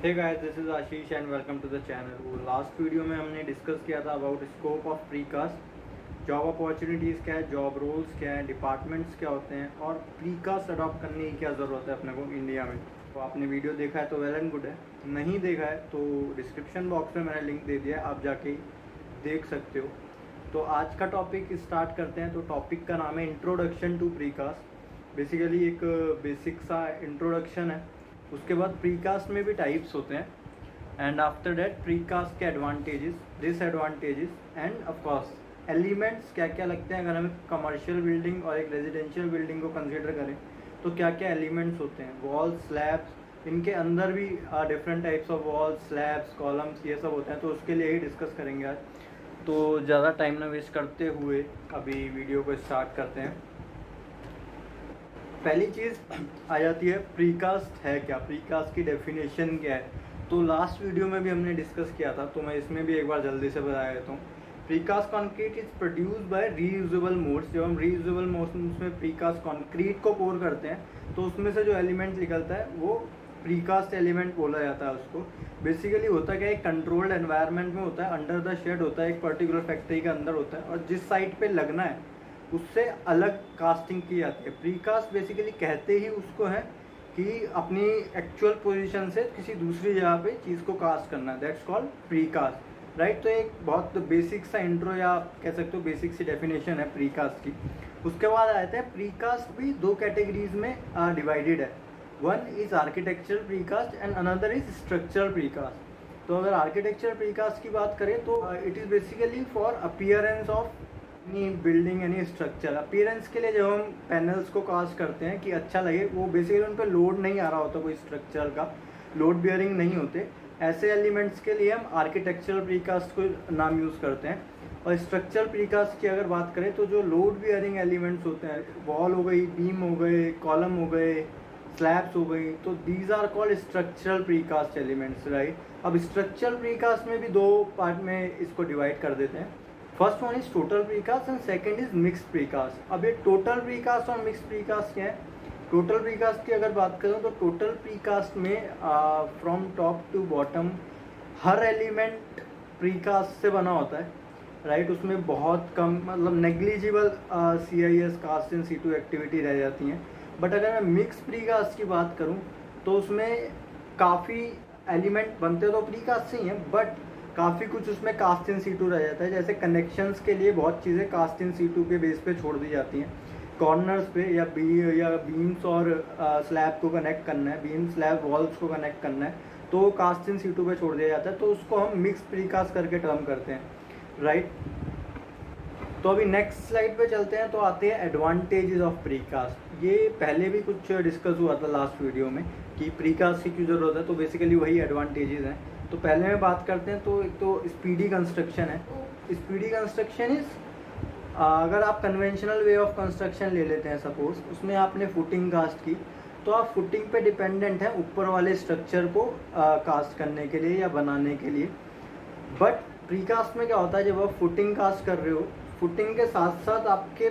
Hey guys, this is Ashish and welcome to the channel. वो last video में हमने discuss किया था about scope of precast, job opportunities क्या है, जॉब रोल्स क्या है, डिपार्टमेंट्स क्या होते हैं और प्रीकास्ट अडॉप्ट करने की क्या ज़रूरत है अपने को इंडिया में। तो आपने वीडियो देखा है तो वेल एंड गुड है, नहीं देखा है तो डिस्क्रिप्शन बॉक्स में मैंने लिंक दे दिया है, आप जाके देख सकते हो। तो आज का टॉपिक स्टार्ट करते हैं। तो टॉपिक का नाम है इंट्रोडक्शन टू प्रीकास्ट। बेसिकली एक बेसिक सा इंट्रोडक्शन है। उसके बाद प्रीकास्ट में भी टाइप्स होते हैं एंड आफ्टर दैट प्रीकास्ट के advantages, disadvantages end of course elements क्या क्या लगते हैं। अगर हम कमर्शियल बिल्डिंग और एक रेजिडेंशियल बिल्डिंग को कंसीडर करें तो क्या क्या एलिमेंट्स होते हैं, वॉल्स, स्लैब्स, इनके अंदर भी different types of walls, slabs, columns, ये सब होते हैं। तो उसके लिए ही डिस्कस करेंगे आज। तो ज़्यादा टाइम ना वेस्ट करते हुए अभी वीडियो को स्टार्ट करते हैं। पहली चीज़ आ जाती है प्रीकास्ट है क्या, प्रीकास्ट की डेफिनेशन क्या है। तो लास्ट वीडियो में भी हमने डिस्कस किया था, तो मैं इसमें भी एक बार जल्दी से बता देता हूँ। Precast concrete is produce by reusable modes. जब हम रीयूजेबल मोड्स में प्रीकास्ट कंक्रीट को पोर करते हैं तो उसमें से जो एलिमेंट निकलता है वो प्रीकास्ट एलिमेंट बोला जाता है उसको। बेसिकली होता क्या है, एक कंट्रोल्ड एनवायरनमेंट में होता है, अंडर द शेड होता है, एक पर्टिकुलर फैक्ट्री के अंदर होता है और जिस साइट पे लगना है उससे अलग कास्टिंग की जाती है। प्रीकास्ट बेसिकली कहते ही उसको है कि अपनी एक्चुअल पोजीशन से किसी दूसरी जगह पे चीज़ को कास्ट करना है, दैट्स कॉल्ड प्रीकास्ट, राइट। तो एक बहुत बेसिक सा इंट्रो या कह सकते हो बेसिक सी डेफिनेशन है प्रीकास्ट की। उसके बाद आते हैं प्रीकास्ट भी दो कैटेगरीज में डिवाइडेड है। One is architectural precast and another is structural precast. तो अगर आर्किटेक्चरल प्रीकास्ट की बात करें तो it is basically for appearance of any building, any structure. Appearance के लिए जब हम पैनल्स को कास्ट करते हैं कि अच्छा लगे, वो बेसिकली उन पर लोड नहीं आ रहा होता, कोई स्ट्रक्चर का लोड बियरिंग नहीं होते, ऐसे एलिमेंट्स के लिए हम आर्किटेक्चरल प्रीकास्ट को नाम यूज़ करते हैं। और स्ट्रक्चरल प्रीकास्ट की अगर बात करें तो जो लोड बियरिंग एलिमेंट्स होते हैं, वॉल हो गई, बीम हो गए, कॉलम हो गए, स्लैब्स हो गई, तो these are called structural precast elements, right. अब स्ट्रक्चरल प्रीकास्ट में भी दो पार्ट में इसको डिवाइड कर देते हैं। First one is total precast and second is mixed precast. अब ये टोटल प्रीकास्ट और मिक्स्ड प्रीकास्ट क्या है। टोटल प्रीकास्ट की अगर बात करूँ तो टोटल प्रीकास्ट में फ्रॉम टॉप टू बॉटम हर एलिमेंट प्रीकास्ट से बना होता है, राइट। उसमें बहुत कम मतलब negligible CIS cast in situ activity रह जाती हैं। बट अगर मैं मिक्स प्रीकास्ट की बात करूँ तो उसमें काफ़ी एलिमेंट बनते तो प्रीकास्ट से ही हैं, बट काफ़ी कुछ उसमें कास्ट इन सीटू रह जाता है। जैसे कनेक्शंस के लिए बहुत चीज़ें कास्ट इन सीटू के बेस पे छोड़ दी जाती हैं। कॉर्नर्स पे या बीम्स और स्लैब को कनेक्ट करना है, बीम स्लैब वॉल्स को कनेक्ट करना है, तो कास्ट इन सीटू पे छोड़ दिया जाता है। तो उसको हम मिक्स प्रीकास्ट करके टर्म करते हैं, राइट। तो अभी नेक्स्ट स्लाइड पे चलते हैं। तो आते हैं एडवांटेजेस ऑफ प्रीकास्ट। ये पहले भी कुछ डिस्कस हुआ था लास्ट वीडियो में कि प्रीकास्ट की क्यों ज़रूरत है, तो बेसिकली वही एडवांटेजेस हैं। तो पहले में बात करते हैं तो एक तो स्पीडी कंस्ट्रक्शन है। स्पीडी कंस्ट्रक्शन इज अगर आप कन्वेंशनल वे ऑफ कंस्ट्रक्शन ले लेते हैं, सपोज उसमें आपने फुटिंग कास्ट की, तो आप फुटिंग पे डिपेंडेंट हैं ऊपर वाले स्ट्रक्चर को कास्ट करने के लिए या बनाने के लिए। बट प्रीकास्ट में क्या होता है, जब आप फुटिंग कास्ट कर रहे हो, फुटिंग के साथ साथ आपके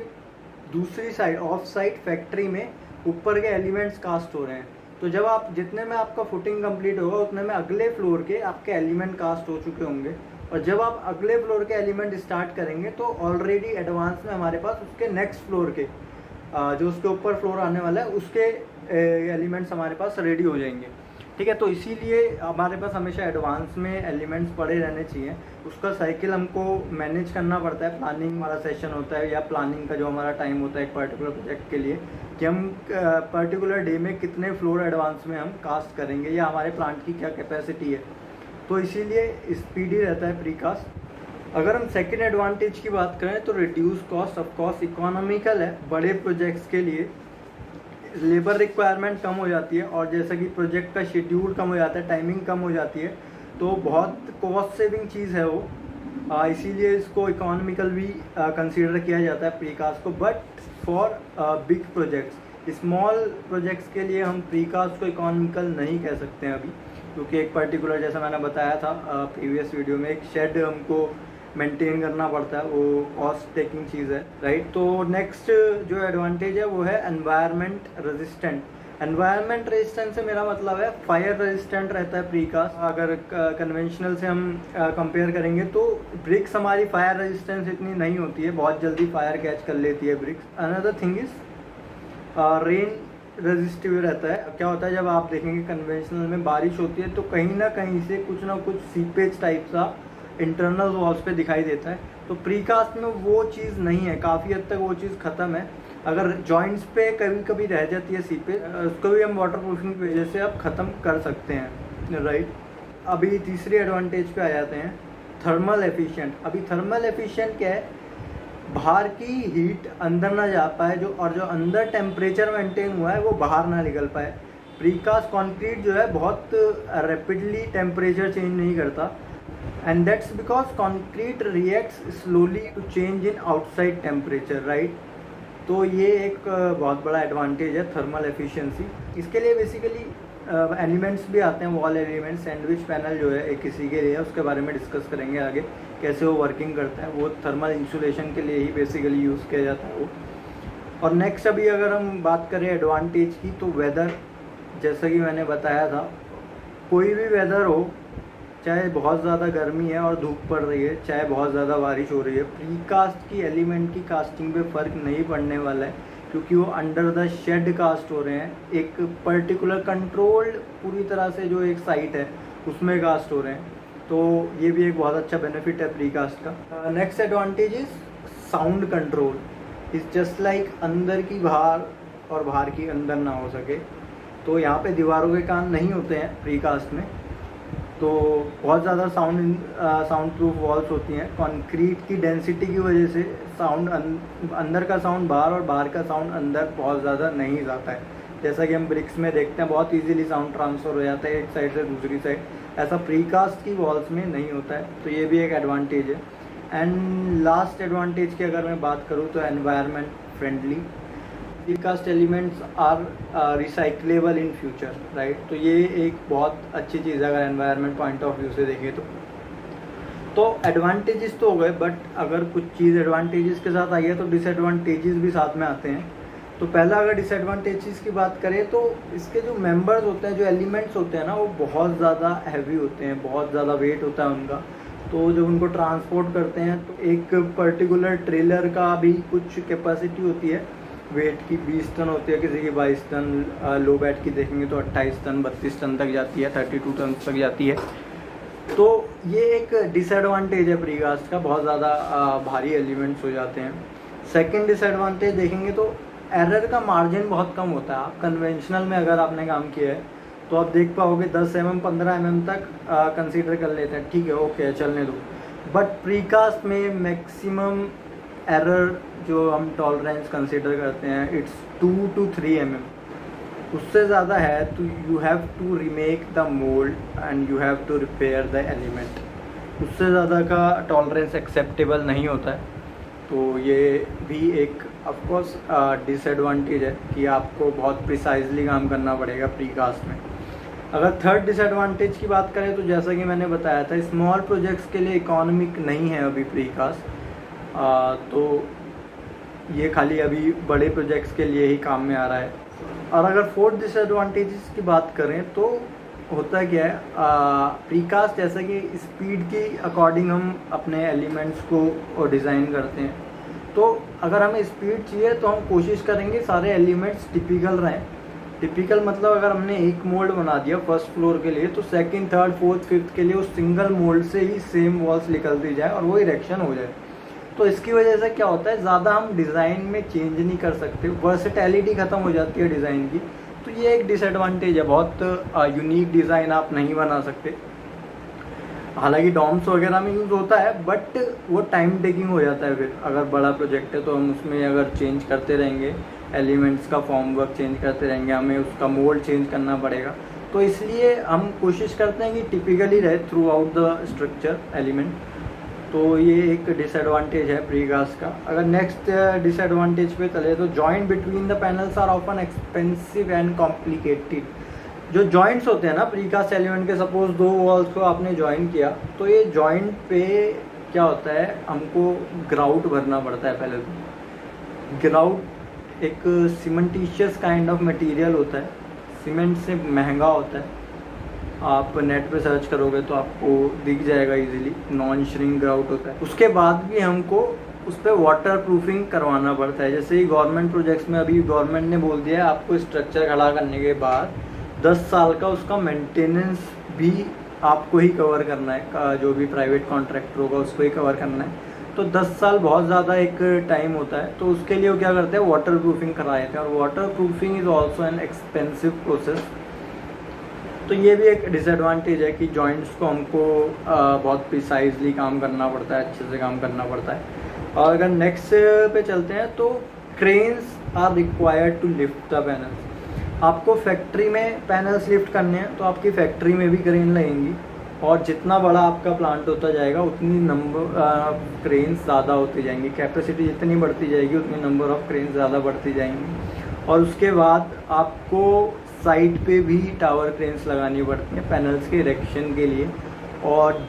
दूसरी साइड ऑफ साइड फैक्ट्री में ऊपर के एलिमेंट्स कास्ट हो रहे हैं। तो जब आप जितने में आपका फुटिंग कंप्लीट होगा उतने में अगले फ्लोर के आपके एलिमेंट कास्ट हो चुके होंगे। और जब आप अगले फ्लोर के एलिमेंट स्टार्ट करेंगे तो ऑलरेडी एडवांस में हमारे पास उसके नेक्स्ट फ्लोर के जो उसके ऊपर फ्लोर आने वाला है उसके एलिमेंट्स हमारे पास रेडी हो जाएंगे, ठीक है। तो इसीलिए हमारे पास हमेशा एडवांस में एलिमेंट्स पड़े रहने चाहिए। उसका साइकिल हमको मैनेज करना पड़ता है। प्लानिंग हमारा सेशन होता है या प्लानिंग का जो हमारा टाइम होता है एक पर्टिकुलर प्रोजेक्ट के लिए, कि हम पर्टिकुलर डे में कितने फ्लोर एडवांस में हम कास्ट करेंगे या हमारे प्लांट की क्या कैपेसिटी है। तो इसीलिए स्पीडी रहता है प्रीकास्ट। अगर हम सेकेंड एडवांटेज की बात करें तो reduce cost. Of course economical है, बड़े प्रोजेक्ट्स के लिए लेबर रिक्वायरमेंट कम हो जाती है और जैसा कि प्रोजेक्ट का शेड्यूल कम हो जाता है, टाइमिंग कम हो जाती है, तो बहुत कॉस्ट सेविंग चीज़ है वो। इसीलिए इसको इकोनॉमिकल भी कंसीडर किया जाता है प्रीकास्ट को। But for big projects, small projects के लिए हम प्रीकास्ट को इकोनॉमिकल नहीं कह सकते हैं अभी, क्योंकि एक पर्टिकुलर जैसा मैंने बताया था प्रीवियस वीडियो में, एक शेड हमको मेंटेन करना पड़ता है, वो कॉस्ट टेकिंग चीज़ है, राइट। तो नेक्स्ट जो एडवांटेज है वो है एनवायरनमेंट रेजिस्टेंट। एनवायरनमेंट रेजिस्टेंस से मेरा मतलब है फायर रेजिस्टेंट रहता है प्रीकास्ट। अगर कन्वेंशनल से हम कंपेयर करेंगे तो ब्रिक्स हमारी फायर रेजिस्टेंस इतनी नहीं होती है, बहुत जल्दी फायर कैच कर लेती है bricks. Another thing is rain resistive रहता है। क्या होता है जब आप देखेंगे कन्वेंशनल में बारिश होती है तो कहीं ना कहीं से कुछ ना कुछ सीपेज टाइप सा इंटरनल वॉल्स पे दिखाई देता है, तो प्रीकास्ट में वो चीज़ नहीं है, काफ़ी हद तक वो चीज़ ख़त्म है। अगर जॉइंट्स पे कभी कभी रह जाती है सीपेज, उसको भी हम वाटर प्रूफिंग की वजह से अब ख़त्म कर सकते हैं, राइट। अभी तीसरी एडवांटेज पे आ जाते हैं, थर्मल एफिशिएंट। अभी थर्मल एफिशिएंट क्या है, बाहर की हीट अंदर ना जा पाए और जो अंदर टेम्परेचर मेंटेन हुआ है वो बाहर ना निकल पाए। प्रीकास्ट कंक्रीट जो है बहुत रैपिडली टेम्परेचर चेंज नहीं करता, and that's because concrete reacts slowly to change in outside temperature, right. तो ये एक बहुत बड़ा एडवांटेज है थर्मल एफिशिएंसी। इसके लिए बेसिकली एलिमेंट्स भी आते हैं, वॉल एलिमेंट, सैंडविच पैनल जो है एक किसी के लिए, उसके बारे में डिस्कस करेंगे आगे कैसे वो वर्किंग करता है। वो थर्मल इंसुलेशन के लिए ही बेसिकली यूज़ किया जाता है वो। और नेक्स्ट अभी अगर हम बात करें एडवांटेज की, तो वेदर, जैसा कि मैंने बताया था, कोई भी वेदर हो, चाहे बहुत ज़्यादा गर्मी है और धूप पड़ रही है, चाहे बहुत ज़्यादा बारिश हो रही है, प्रीकास्ट की एलिमेंट की कास्टिंग पे फ़र्क नहीं पड़ने वाला है, क्योंकि वो अंडर द शेड कास्ट हो रहे हैं। एक पर्टिकुलर कंट्रोल्ड पूरी तरह से जो एक साइट है उसमें कास्ट हो रहे हैं, तो ये भी एक बहुत अच्छा बेनिफिट है प्रीकास्ट का। Next advantage is sound control. Is just like अंदर की बाहर और बाहर की अंदर ना हो सके, तो यहाँ पे दीवारों के काम नहीं होते हैं प्रीकास्ट में, तो बहुत ज़्यादा साउंड प्रूफ वॉल्स होती हैं। कंक्रीट की डेंसिटी की वजह से साउंड अंदर का साउंड बाहर और बाहर का साउंड अंदर बहुत ज़्यादा नहीं जाता है। जैसा कि हम ब्रिक्स में देखते हैं बहुत इजीली साउंड ट्रांसफ़र हो जाता है एक साइड से दूसरी साइड, ऐसा प्रीकास्ट की वॉल्स में नहीं होता है, तो ये भी एक एडवांटेज है। एंड लास्ट एडवांटेज की अगर मैं बात करूँ तो environment friendly. Precast elements are recyclable in future, right. तो ये एक बहुत अच्छी चीज़ है अगर एनवायरनमेंट पॉइंट ऑफ व्यू से देखें तो एडवांटेजेस तो हो गए, बट अगर कुछ चीज़ एडवांटेजेस के साथ आई है तो डिसएडवांटेजेस भी साथ में आते हैं। तो पहला अगर डिसएडवांटेजेस की बात करें तो इसके जो मेंबर्स होते हैं, जो एलिमेंट्स होते हैं ना, वो बहुत ज़्यादा हैवी होते हैं, बहुत ज़्यादा वेट होता है उनका। तो जब उनको ट्रांसपोर्ट करते हैं तो एक पर्टिकुलर ट्रेलर का भी कुछ कैपेसिटी होती है, वेट की 20 टन होती है, किसी की 22 टन, लो बैट की देखेंगे तो 28 टन 32 टन तक जाती है, 32 टन तक जाती है। तो ये एक डिसएडवांटेज है प्रीकास्ट का, बहुत ज़्यादा भारी एलिमेंट्स हो जाते हैं। सेकंड डिसएडवांटेज देखेंगे तो एरर का मार्जिन बहुत कम होता है। आप कन्वेंशनल में अगर आपने काम किया है तो आप देख पाओगे 10 mm 15 mm तक कंसीडर कर लेते हैं, ठीक है, ओके चलने दो। बट प्रीकास्ट में मैक्सिमम एरर जो हम टॉलरेंस कंसीडर करते हैं, इट्स 2 to 3 mm। उससे ज़्यादा है तो you have to remake the mould and you have to repair the element. उससे ज़्यादा का टॉलरेंस एक्सेप्टेबल नहीं होता है, तो ये भी एक ऑफकोर्स डिसएडवांटेज है कि आपको बहुत प्रिसाइजली काम करना पड़ेगा प्रीकास्ट में। अगर थर्ड डिसएडवांटेज की बात करें तो जैसा कि मैंने बताया था, स्मॉल प्रोजेक्ट्स के लिए इकोनॉमिक नहीं है अभी प्रीकास्ट, तो ये खाली अभी बड़े प्रोजेक्ट्स के लिए ही काम में आ रहा है। और अगर फोर्थ डिसएडवांटेजेस की बात करें तो होता क्या है, प्रीकास्ट जैसा कि स्पीड के अकॉर्डिंग हम अपने एलिमेंट्स को डिज़ाइन करते हैं, तो अगर हमें स्पीड चाहिए तो हम कोशिश करेंगे सारे एलिमेंट्स टिपिकल रहें। टिपिकल मतलब अगर हमने एक मोल्ड बना दिया फर्स्ट फ्लोर के लिए, तो सेकंड, थर्ड, फोर्थ, फिफ्थ के लिए उस सिंगल मोल्ड से ही सेम वॉल्स निकलती जाए और वो इरेक्शन हो जाए। तो इसकी वजह से क्या होता है, ज़्यादा हम डिज़ाइन में चेंज नहीं कर सकते, वर्सेटैलिटी ख़त्म हो जाती है डिज़ाइन की। तो ये एक डिसएडवांटेज है, बहुत यूनिक डिज़ाइन आप नहीं बना सकते। हालांकि डॉम्स वगैरह में यूज़ होता है, बट वो टाइम टेकिंग हो जाता है। फिर अगर बड़ा प्रोजेक्ट है तो हम उसमें अगर चेंज करते रहेंगे, एलिमेंट्स का फॉर्म वर्क चेंज करते रहेंगे, हमें उसका मोल्ड चेंज करना पड़ेगा। तो इसलिए हम कोशिश करते हैं कि टिपिकली रहे through out the structure element. तो ये एक डिसएडवांटेज है प्रीकास्ट का। अगर नेक्स्ट डिसएडवांटेज पे चले तो joint between the panels are often expensive and complicated. जो जॉइंट्स होते हैं ना प्रीकास्ट एलिमेंट के, सपोज दो वॉल्स को आपने जॉइन किया, तो ये जॉइंट पे क्या होता है, हमको ग्राउट भरना पड़ता है। पहले तो ग्राउट एक सीमेंटिशियस काइंड ऑफ मटेरियल होता है, सीमेंट से महंगा होता है। आप नेट पे सर्च करोगे तो आपको दिख जाएगा इजीली, नॉन श्रिंक ग्राउट होता है। उसके बाद भी हमको उस पर वाटर प्रूफिंग करवाना पड़ता है। जैसे ही गवर्नमेंट प्रोजेक्ट्स में अभी गवर्नमेंट ने बोल दिया है आपको स्ट्रक्चर खड़ा करने के बाद 10 साल का उसका मेंटेनेंस भी आपको ही कवर करना है, जो भी प्राइवेट कॉन्ट्रैक्टर होगा उसको ही कवर करना है। तो 10 साल बहुत ज़्यादा एक टाइम होता है, तो उसके लिए वो क्या करते हैं, वाटर प्रूफिंग करा देते हैं। और water proofing is also an expensive process. तो ये भी एक डिसएडवांटेज है कि जॉइंट्स को हमको बहुत प्रिसाइजली काम करना पड़ता है, अच्छे से काम करना पड़ता है। और अगर नेक्स्ट पे चलते हैं तो cranes are required to lift the panels. आपको फैक्ट्री में पैनल्स लिफ्ट करने हैं तो आपकी फैक्ट्री में भी क्रेन लगेंगी, और जितना बड़ा आपका प्लांट होता जाएगा उतनी नंबर क्रेन्स ज़्यादा होती जाएंगी। कैपेसिटी जितनी बढ़ती जाएगी उतनी नंबर ऑफ क्रेन्स ज़्यादा बढ़ती जाएंगी। और उसके बाद आपको साइड पे भी टावर क्रेन्स लगानी पड़ती हैं पैनल्स के इरेक्शन के लिए। और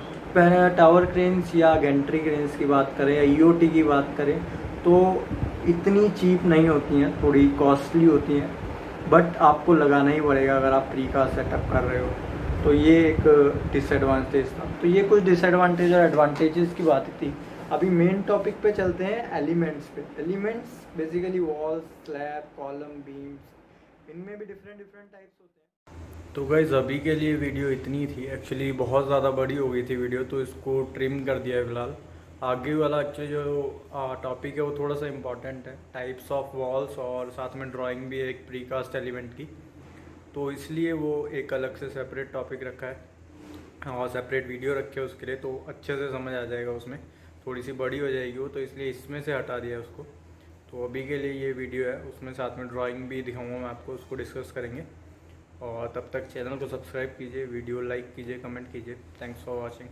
टावर क्रेन्स या गेंट्री क्रेन्स की बात करें या ईओटी की बात करें तो इतनी चीप नहीं होती हैं, थोड़ी कॉस्टली होती हैं, बट आपको लगाना ही पड़ेगा अगर आप प्रीकास्ट सेटअप कर रहे हो। तो ये एक डिसएडवांटेज था। तो ये कुछ डिसएडवांटेज और एडवांटेजेस की बात थी। अभी मेन टॉपिक पे चलते हैं, एलिमेंट्स पे। Elements basically walls, slab, column, beams, इनमें भी डिफरेंट टाइप्स होते हैं। तो गाइस अभी के लिए वीडियो इतनी थी। एक्चुअली बहुत ज़्यादा बड़ी हो गई थी वीडियो, तो इसको ट्रिम कर दिया है फिलहाल। आगे वाला एक्चुअली जो टॉपिक है वो थोड़ा सा इम्पॉर्टेंट है, टाइप्स ऑफ वॉल्स, और साथ में ड्राइंग भी है एक प्रीकास्ट एलिमेंट की, तो इसलिए वो एक अलग से सेपरेट टॉपिक रखा है और सेपरेट वीडियो रखे है उसके लिए, तो अच्छे से समझ आ जाएगा उसमें। थोड़ी सी बड़ी हो जाएगी वो, तो इसलिए इसमें से हटा दिया उसको। तो अभी के लिए ये वीडियो है, उसमें साथ में ड्राइंग भी दिखाऊंगा मैं आपको, उसको डिस्कस करेंगे। और तब तक चैनल को सब्सक्राइब कीजिए, वीडियो लाइक कीजिए, कमेंट कीजिए। Thanks for watching.